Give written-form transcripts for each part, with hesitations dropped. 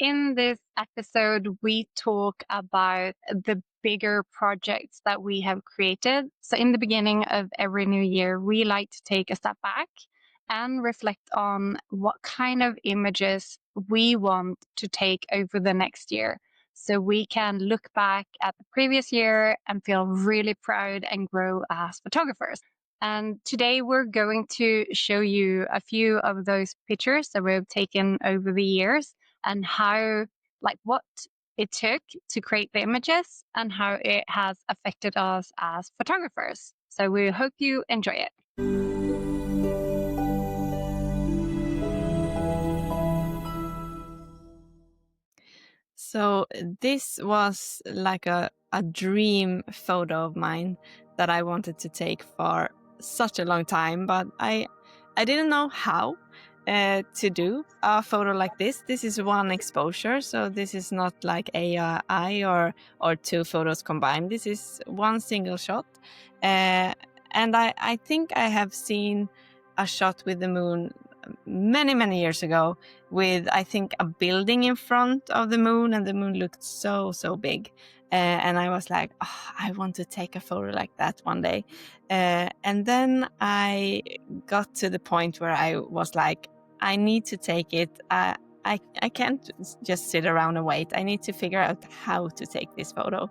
in this episode, we talk about the bigger projects that we have created. So, in the beginning of every new year, we like to take a step back and reflect on what kind of images we want to take over the next year. So, we can look back at the previous year and feel really proud and grow as photographers. And today we're going to show you a few of those pictures that we've taken over the years and how, like, what it took to create the images and how it has affected us as photographers. So we hope you enjoy it. So this was like a dream photo of mine that I wanted to take for such a long time, but I didn't know how to do a photo like this. This is one exposure, so this is not like AI or two photos combined. This is one single shot, and I think I have seen a shot with the moon many years ago with, I think, a building in front of the moon, and the moon looked so big, and I was like, oh, I want to take a photo like that one day. And then I got to the point where I was like, I need to take it. I can't just sit around and wait. I need to figure out how to take this photo.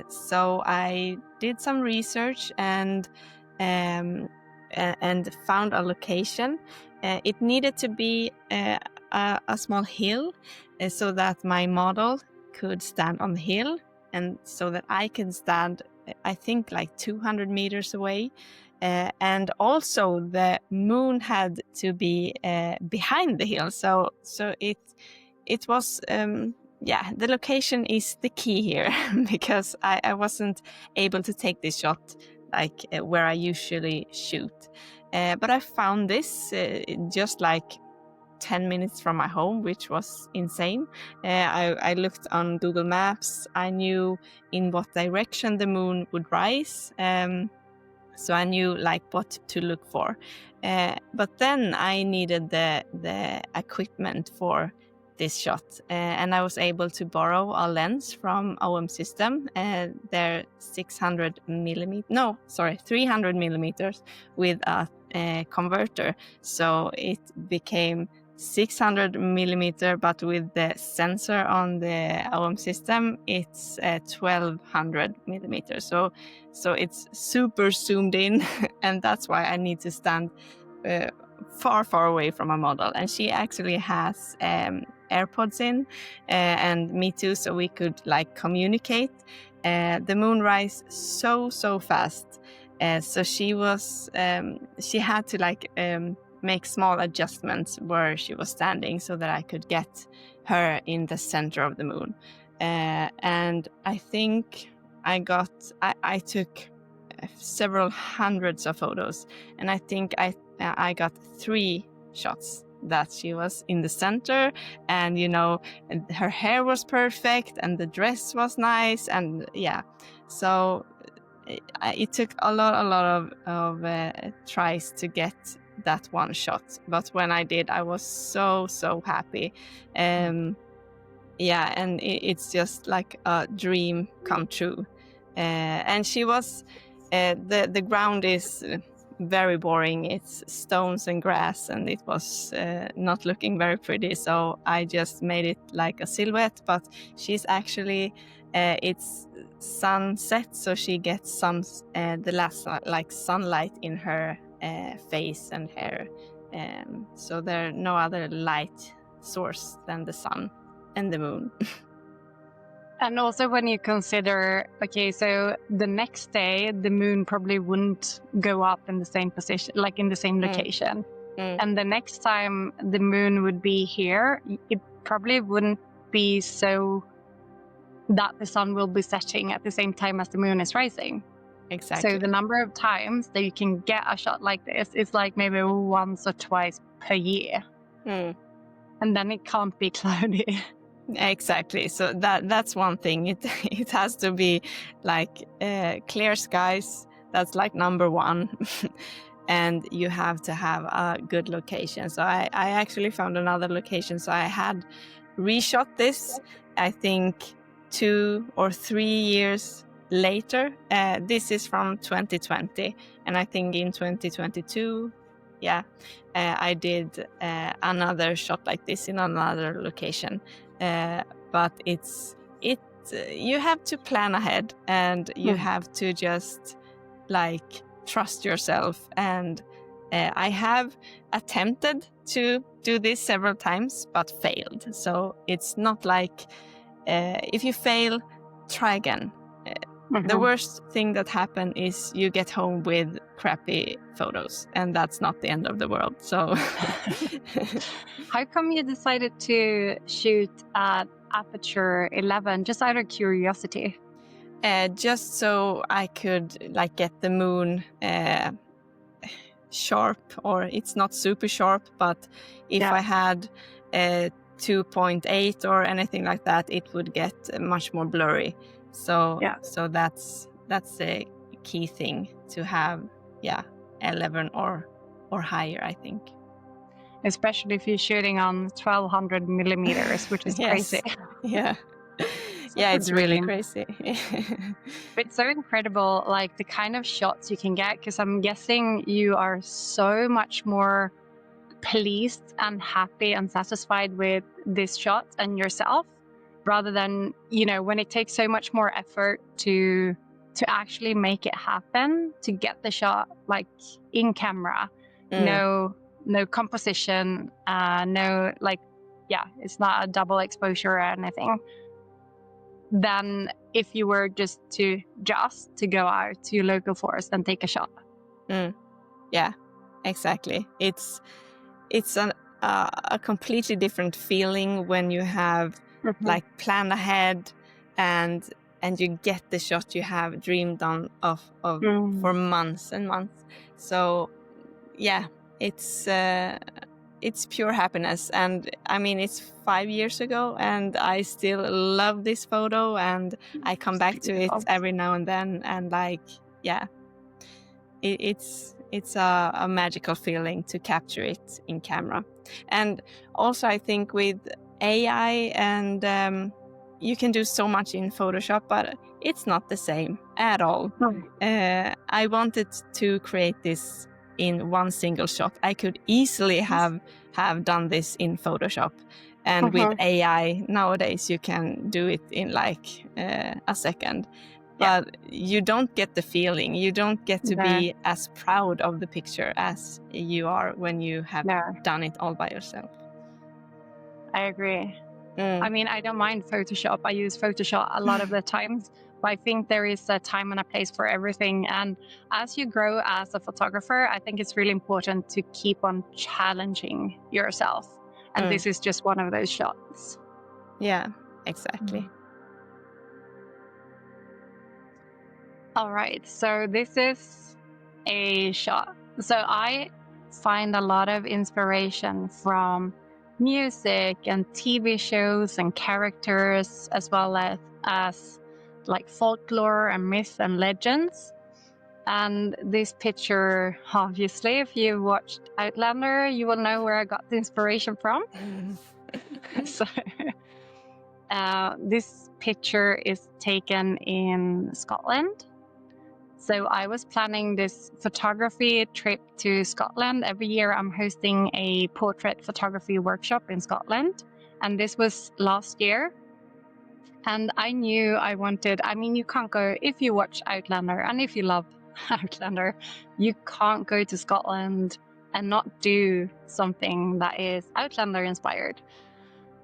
So I did some research and found a location. It needed to be a small hill so that my model could stand on the hill, and so that I can stand, I think, like 200 meters away. And also the moon had to be behind the hill. So it was, the location is the key here because I wasn't able to take this shot like where I usually shoot. But I found this just like 10 minutes from my home, which was insane. I looked on Google Maps. I knew in what direction the moon would rise. So I knew like what to look for. But then I needed the equipment for this shot, and I was able to borrow a lens from OM System. They're 300 millimeters with a converter, so it became 600 millimeter, but with the sensor on the OM System, it's 1200 millimeters. So it's super zoomed in, and that's why I need to stand far away from a model. And she actually has AirPods in, and me too, so we could like communicate. The moon rise so fast, so she was she had to like make small adjustments where she was standing so that I could get her in the center of the moon. And I think I took several hundreds of photos, and I think I got 3 shots that she was in the center, and her hair was perfect and the dress was nice, and so it took a lot of tries to get that one shot, but when I did, I was so happy. And it's just like a dream come true. And she was the ground is very boring. It's stones and grass, and it was not looking very pretty, so I just made it like a silhouette. But she's actually it's sunset, so she gets some the last like sunlight in her face and hair, so there are no other light source than the sun and the moon. And also when you consider, okay, so the next day the moon probably wouldn't go up in the same position, like in the same location. And the next time the moon would be here, it probably wouldn't be so that the sun will be setting at the same time as the moon is rising. Exactly. So the number of times that you can get a shot like this is like maybe once or twice per year. And then it can't be cloudy. Exactly. So that's one thing. It has to be like clear skies. That's like number one. And you have to have a good location. So I actually found another location. So I had reshot this, I think 2 or 3 years later. This is from 2020, and I think in 2022, I did another shot like this in another location. But you have to plan ahead, and you have to just like trust yourself. And I have attempted to do this several times but failed. So it's not like if you fail, try again. The worst thing that happens is you get home with crappy photos, and that's not the end of the world. So How come you decided to shoot at aperture 11, just out of curiosity? Just so I could like get the moon sharp, or it's not super sharp, but if I had 2.8 or anything like that, it would get much more blurry. So that's the key thing, to have 11 or higher, I think. Especially if you're shooting on 1200 millimeters, which is crazy. Yeah. Yeah, it's really crazy. It's so incredible, like the kind of shots you can get, because I'm guessing you are so much more pleased and happy and satisfied with this shot and yourself, rather than, you know, when it takes so much more effort to actually make it happen, to get the shot like in camera. No composition, no, like, it's not a double exposure or anything, than if you were just to go out to your local forest and take a shot. Yeah, exactly. It's a completely different feeling when you have like planned ahead, and you get the shot you have dreamed of for months and months. So yeah, it's pure happiness. And I mean, it's 5 years ago, and I still love this photo, and I come back to it every now and then, and like, it's a magical feeling to capture it in camera. And also I think with AI, and you can do so much in Photoshop, but it's not the same at all. I wanted to create this in one single shot. I could easily have done this in Photoshop, and with AI nowadays you can do it in like a second. But you don't get the feeling, you don't get to be as proud of the picture as you are when you have done it all by yourself. I agree. I mean, I don't mind Photoshop. I use Photoshop a lot of the times, but I think there is a time and a place for everything. And as you grow as a photographer, I think it's really important to keep on challenging yourself. And this is just one of those shots. Yeah, exactly. All right, so this is a shot. So I find a lot of inspiration from music and TV shows and characters, as well as like folklore and myth and legends. And this picture, obviously, if you watched Outlander, you will know where I got the inspiration from. So this picture is taken in Scotland. So I was planning this photography trip to Scotland. Every year I'm hosting a portrait photography workshop in Scotland. And this was last year. And I knew I wanted, I mean, you can't go, if you watch Outlander and if you love Outlander, you can't go to Scotland and not do something that is Outlander inspired.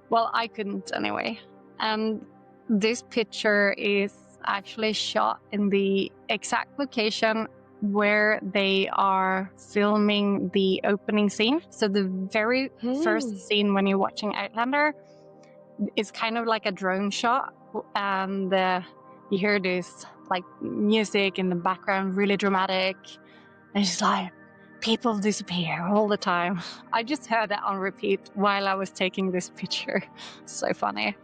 Well, I couldn't anyway. And this picture is actually shot in the exact location where they are filming the opening scene. So the very first scene when you're watching Outlander is kind of like a drone shot, and you hear this like music in the background, really dramatic, and it's like people disappear all the time. I just heard that on repeat while I was taking this picture. So funny.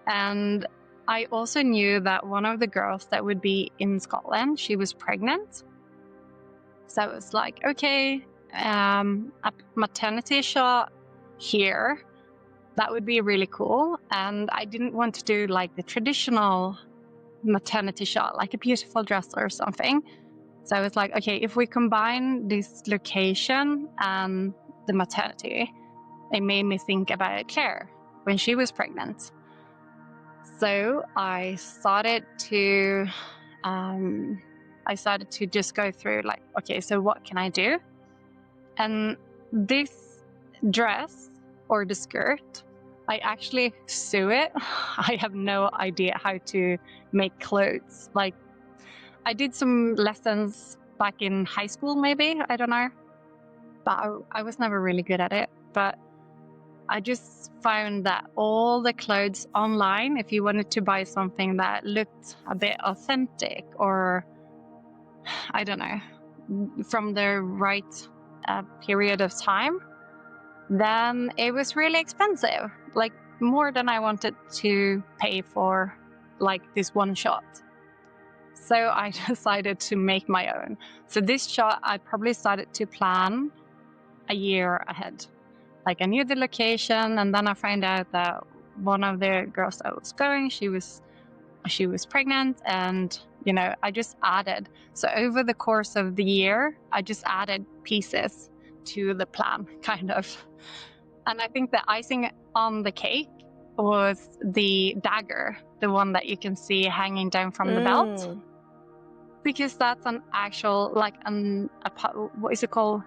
And I also knew that one of the girls that would be in Scotland, she was pregnant. So it was like, okay, a maternity shot here, that would be really cool. And I didn't want to do like the traditional maternity shot, like a beautiful dress or something. So I was like, okay, if we combine this location and the maternity, it made me think about Claire when she was pregnant. So I started to just go through like, okay, so what can I do? And this dress or the skirt, I actually sew it. I have no idea how to make clothes. Like, I did some lessons back in high school, maybe, I don't know. But I was never really good at it. But I just found that all the clothes online, if you wanted to buy something that looked a bit authentic or, I don't know, from the right period of time, then it was really expensive, like more than I wanted to pay for like this one shot. So I decided to make my own. So this shot, I probably started to plan a year ahead. Like I knew the location, and then I found out that one of the girls that was going, she was pregnant, and I just added. So over the course of the year, I just added pieces to the plan, kind of. And I think the icing on the cake was the dagger, the one that you can see hanging down from the belt, because that's an actual, like, what is it called?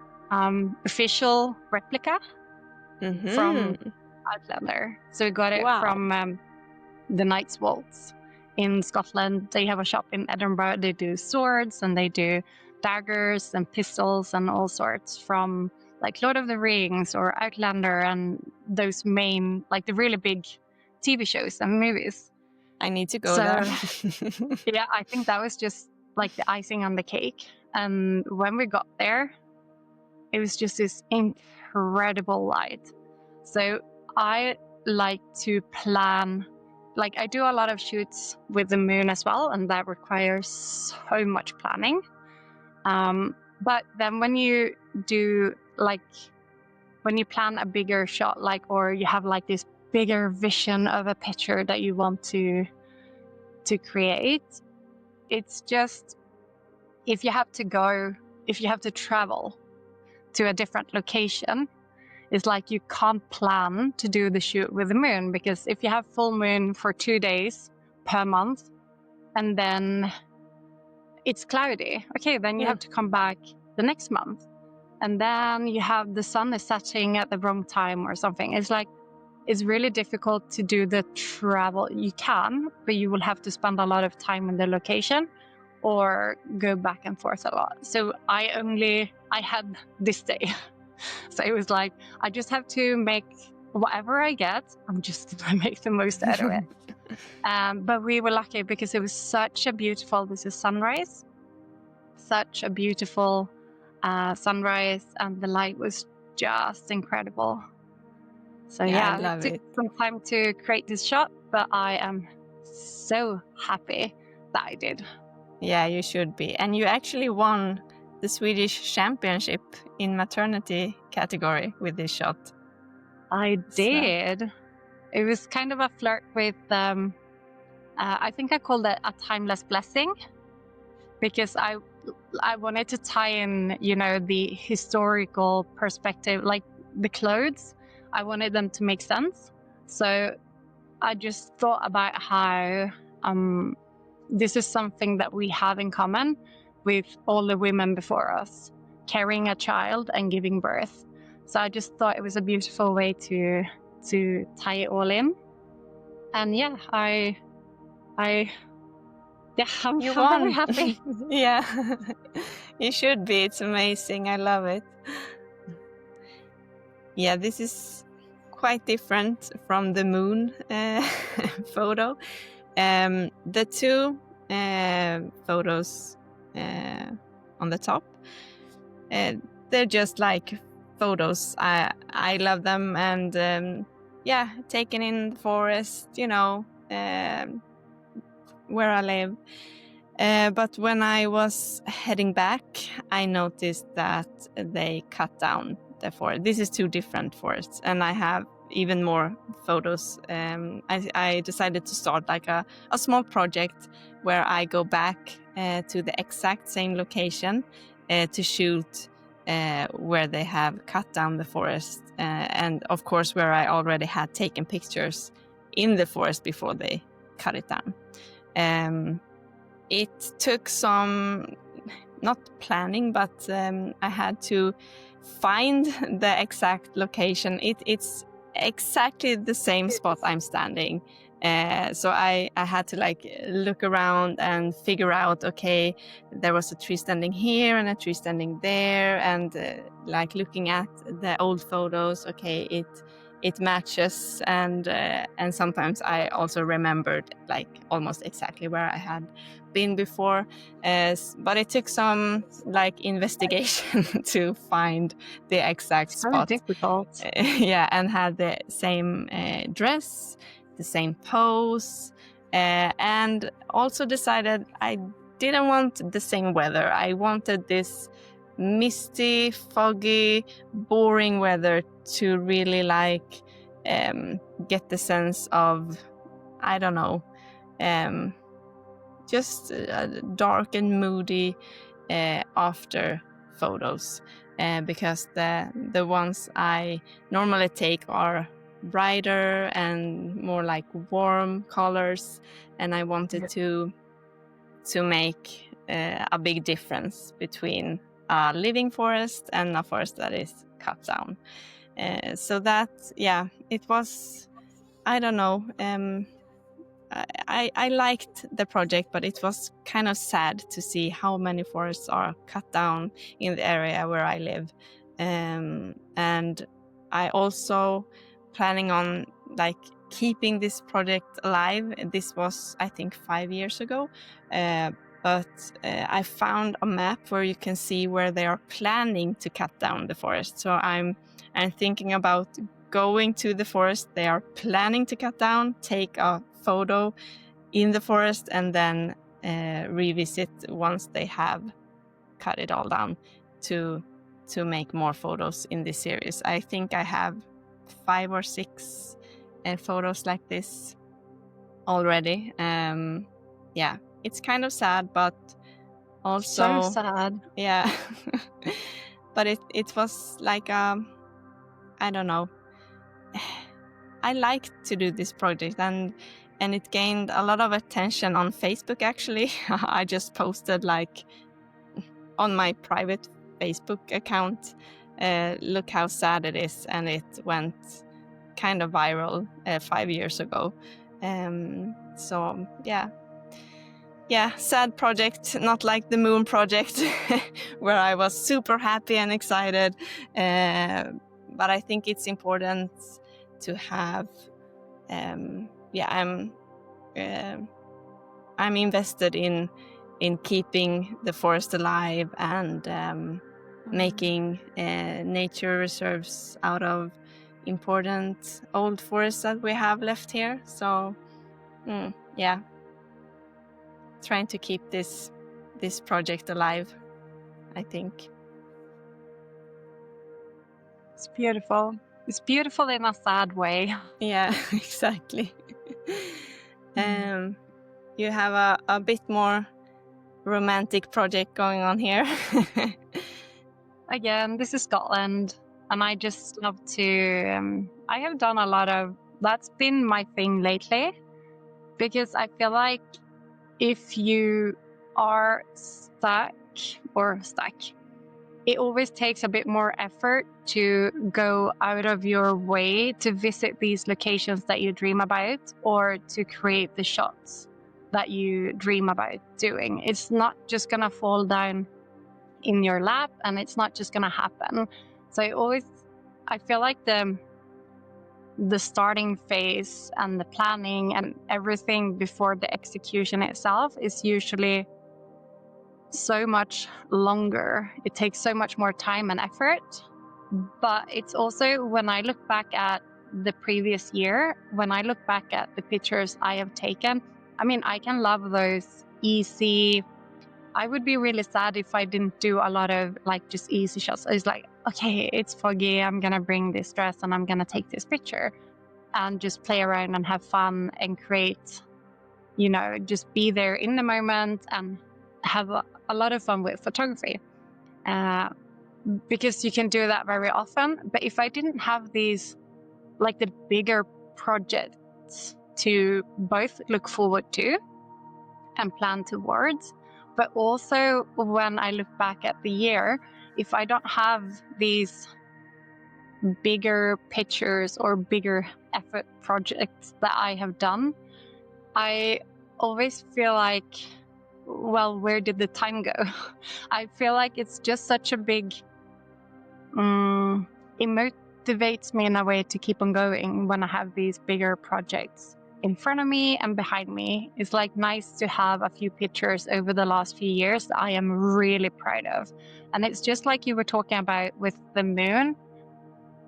Official replica from Outlander. So we got it from the Knight's Waltz in Scotland. They have a shop in Edinburgh. They do swords and they do daggers and pistols and all sorts from like Lord of the Rings or Outlander and those main, like the really big TV shows and movies. I need to go there. Yeah, I think that was just like the icing on the cake. And when we got there, it was just this incredible light. So I like to plan, like I do a lot of shoots with the moon as well, and that requires so much planning. But then when you do like, when you plan a bigger shot, like, or you have like this bigger vision of a picture that you want to create, it's just, if you have to travel to a different location, it's like you can't plan to do the shoot with the moon, because if you have full moon for 2 days per month and then it's cloudy, okay, then you have to come back the next month, and then you have the sun is setting at the wrong time or something. It's like, it's really difficult to do the travel. You can, but you will have to spend a lot of time in the location or go back and forth a lot. So I had this day. So it was like, I just have to make whatever I get, I'm just gonna make the most out of it. But we were lucky because it was such a beautiful, this is sunrise, such a beautiful sunrise, and the light was just incredible. So yeah, it took some time to create this shot, but I am so happy that I did. Yeah, you should be. And you actually won the Swedish championship in maternity category with this shot. I did. So. It was kind of a flirt with, I think I called it a timeless blessing, because I wanted to tie in, the historical perspective, like the clothes. I wanted them to make sense. So I just thought about how this is something that we have in common with all the women before us, carrying a child and giving birth. So I just thought it was a beautiful way to tie it all in. And yeah, I'm very happy. Yeah, you should be. It's amazing. I love it. Yeah, this is quite different from the moon photo. The two photos on the top, they're just like photos. I love them, and taken in the forest, where I live. But when I was heading back, I noticed that they cut down the forest. This is two different forests, and I have even more photos. I decided to start like a small project where I go back to the exact same location to shoot where they have cut down the forest, and of course where I already had taken pictures in the forest before they cut it down. It took some, not planning, but I had to find the exact location. It's exactly the same spot I'm standing. So I had to like look around and figure out, okay, there was a tree standing here and a tree standing there, and like looking at the old photos, okay, it matches, and sometimes I also remembered like almost exactly where I had been before, but it took some like investigation to find the exact It's very spot. difficult. Yeah, and had the same dress, the same pose, and also decided I didn't want the same weather. I wanted this misty, foggy, boring weather to really like get the sense of, I don't know, just dark and moody after photos, because the ones I normally take are brighter and more like warm colors, and I wanted to make a big difference between a living forest and a forest that is cut down. So that, yeah, it was, I don't know, I liked the project, but it was kind of sad to see how many forests are cut down in the area where I live. And I also planning on like keeping this project alive. This was, I think, 5 years ago. But I found a map where you can see where they are planning to cut down the forest. So I'm thinking about going to the forest they are planning to cut down, take a photo in the forest, and then revisit once they have cut it all down to make more photos in this series. I think I have 5 or 6 photos like this already. Yeah, it's kind of sad, but also So sad. Yeah. But it was like I don't know. I liked to do this project, and it gained a lot of attention on Facebook, actually. I just posted like on my private Facebook account, look how sad it is, and it went kind of viral 5 years ago. So yeah, sad project, not like the moon project where I was super happy and excited, but I think it's important to have I'm invested in keeping the forest alive and making nature reserves out of important old forests that we have left here. So yeah, trying to keep this project alive, I think. It's beautiful. It's beautiful in a sad way. Yeah, exactly. You have a bit more romantic project going on here. Again, this is Scotland, and I just love to. I have done a lot of. That's been my thing lately, because I feel like if you are stuck, it always takes a bit more effort to go out of your way to visit these locations that you dream about, or to create the shots that you dream about doing. It's not just gonna fall down in your lap, and it's not just gonna happen. So I feel like the starting phase and the planning and everything before the execution itself is usually so much longer. It takes so much more time and effort. But it's also, when I look back at the previous year, when I look back at the pictures I have taken, I mean, I can love those easy. I would be really sad if I didn't do a lot of like just easy shots. It's like okay, it's foggy, I'm gonna bring this dress and I'm gonna take this picture and just play around and have fun and create, just be there in the moment and have a lot of fun with photography. Because you can do that very often. But if I didn't have these, like the bigger projects to both look forward to and plan towards, but also when I look back at the year, if I don't have these bigger pictures or bigger effort projects that I have done, I always feel like, well, where did the time go? I feel like it's just such a big, it motivates me in a way to keep on going when I have these bigger projects in front of me and behind me. It's like nice to have a few pictures over the last few years that I am really proud of. And it's just like you were talking about with the moon,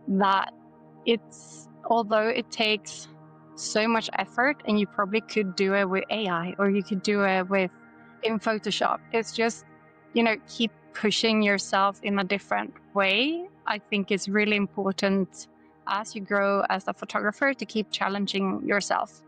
that although it takes so much effort and you probably could do it with AI or you could do it in Photoshop, it's just, keep pushing yourself in a different way. I think it's really important as you grow as a photographer to keep challenging yourself,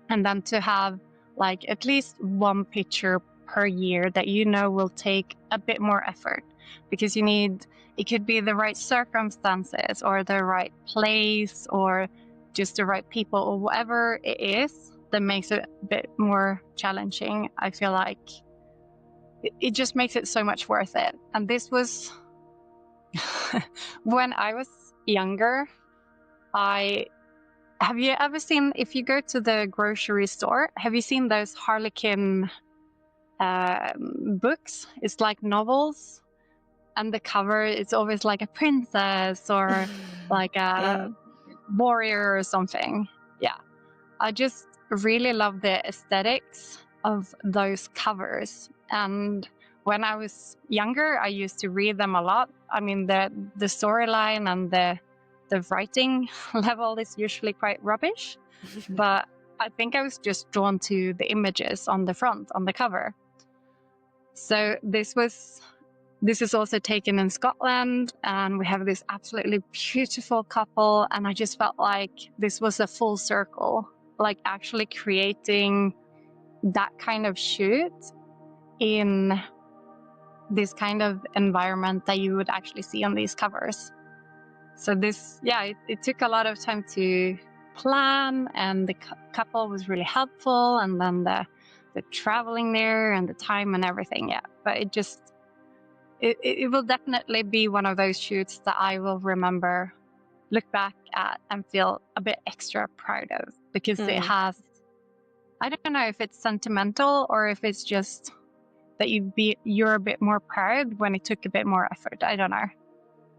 and then to have like at least one picture per year that will take a bit more effort, because it could be the right circumstances or the right place or just the right people or whatever it is that makes it a bit more challenging. I feel like it just makes it so much worth it. And this was when I was younger. Have you ever seen, if you go to the grocery store, have you seen those Harlequin books? It's like novels, and the cover is always like a princess or like a warrior or something. Yeah, I just really love the aesthetics of those covers. And when I was younger, I used to read them a lot. I mean, the storyline and the writing level is usually quite rubbish, but I think I was just drawn to the images on the front, on the cover. So this is also taken in Scotland, and we have this absolutely beautiful couple, and I just felt like this was a full circle, like actually creating that kind of shoot in this kind of environment that you would actually see on these covers. So it took a lot of time to plan, and the couple was really helpful, and then the traveling there and the time and everything. Yeah, but it will definitely be one of those shoots that I will remember, look back at, and feel a bit extra proud of, because it has, I don't know if it's sentimental or if it's just that you're a bit more proud when it took a bit more effort. I don't know.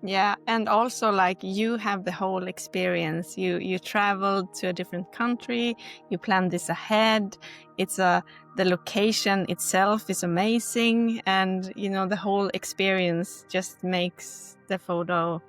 Yeah, and also like you have the whole experience. You traveled to a different country, you planned this ahead. The location itself is amazing, and the whole experience just makes the photo.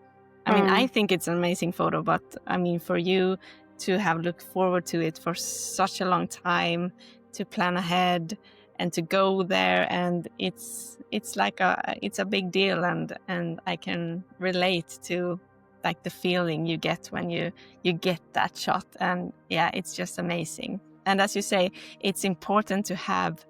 I mean, I think it's an amazing photo, but I mean, for you to have looked forward to it for such a long time, to plan ahead and to go there, and it's a big deal, and I can relate to like the feeling you get when you get that shot, and yeah, it's just amazing. And as you say, it's important to have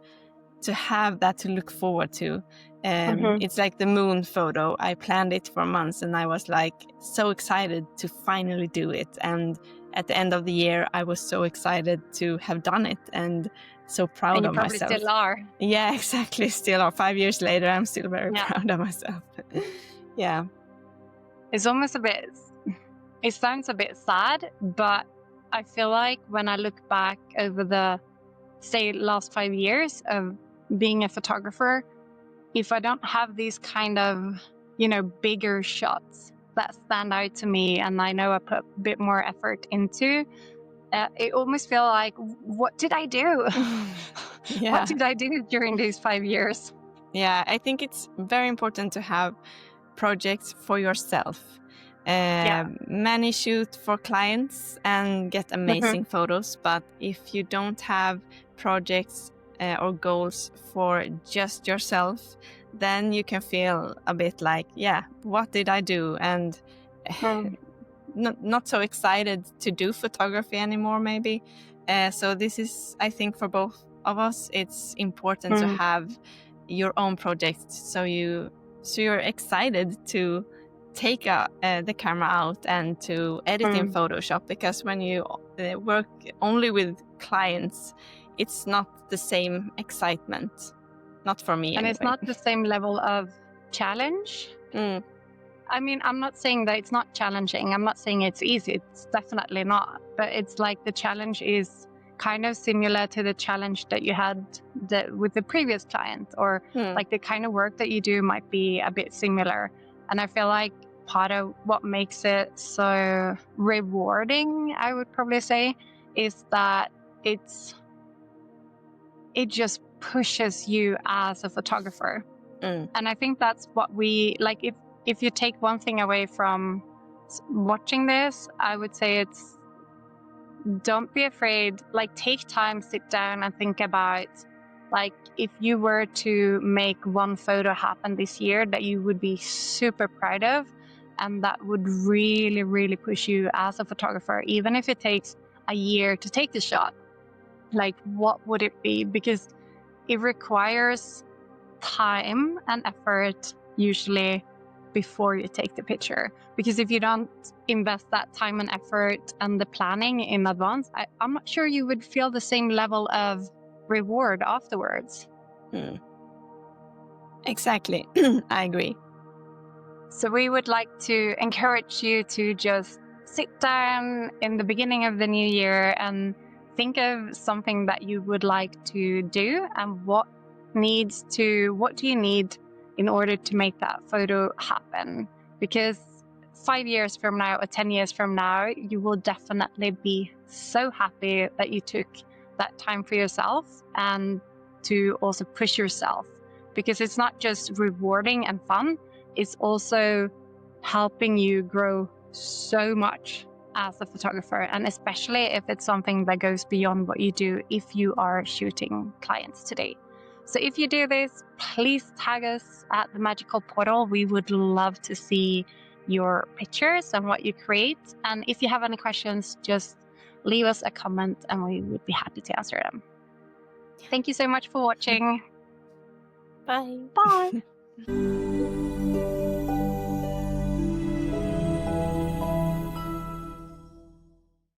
that to look forward to. It's like the moon photo. I planned it for months, and I was like so excited to finally do it, and at the end of the year I was so excited to have done it, and so proud of myself. And you probably still are. Yeah, exactly. Still are. 5 years later, I'm still very proud of myself. Yeah. It's almost it sounds a bit sad, but I feel like when I look back over the, say, last 5 years of being a photographer, if I don't have these kind of, bigger shots that stand out to me and I know I put a bit more effort into, it almost feels like, what did I do? Yeah. What did I do during these 5 years? Yeah, I think it's very important to have projects for yourself. Many shoot for clients and get amazing photos, but if you don't have projects or goals for just yourself, then you can feel a bit like, yeah, what did I do? And not so excited to do photography anymore, maybe. So this is, I think, for both of us, it's important to have your own project, so you're excited to take the camera out and to edit in Photoshop, because when you work only with clients, it's not the same excitement. Not for me, and anyway. it's not the same level of challenge. I mean, I'm not saying that it's not challenging. I'm not saying it's easy. It's definitely not. But it's like the challenge is kind of similar to the challenge that you had with the previous client, or like the kind of work that you do might be a bit similar. And I feel like part of what makes it so rewarding, I would probably say, is that it just pushes you as a photographer. And I think that's what we like. If you take one thing away from watching this, I would say it's, don't be afraid. Like, take time, sit down and think about, like, if you were to make one photo happen this year that you would be super proud of, and that would really, really push you as a photographer, even if it takes a year to take the shot, like, what would it be? Because it requires time and effort usually before you take the picture, because if you don't invest that time and effort and the planning in advance, I'm not sure you would feel the same level of reward afterwards. Exactly. I agree. So we would like to encourage you to just sit down in the beginning of the new year and think of something that you would like to do, and what do you need in order to make that photo happen. Because 5 years from now or 10 years from now, you will definitely be so happy that you took that time for yourself and to also push yourself, because it's not just rewarding and fun, it's also helping you grow so much as a photographer, and especially if it's something that goes beyond what you do if you are shooting clients today. So if you do this, please tag us at the Magical Portal. We would love to see your pictures and what you create. And if you have any questions, just leave us a comment and we would be happy to answer them. Thank you so much for watching. Bye. Bye.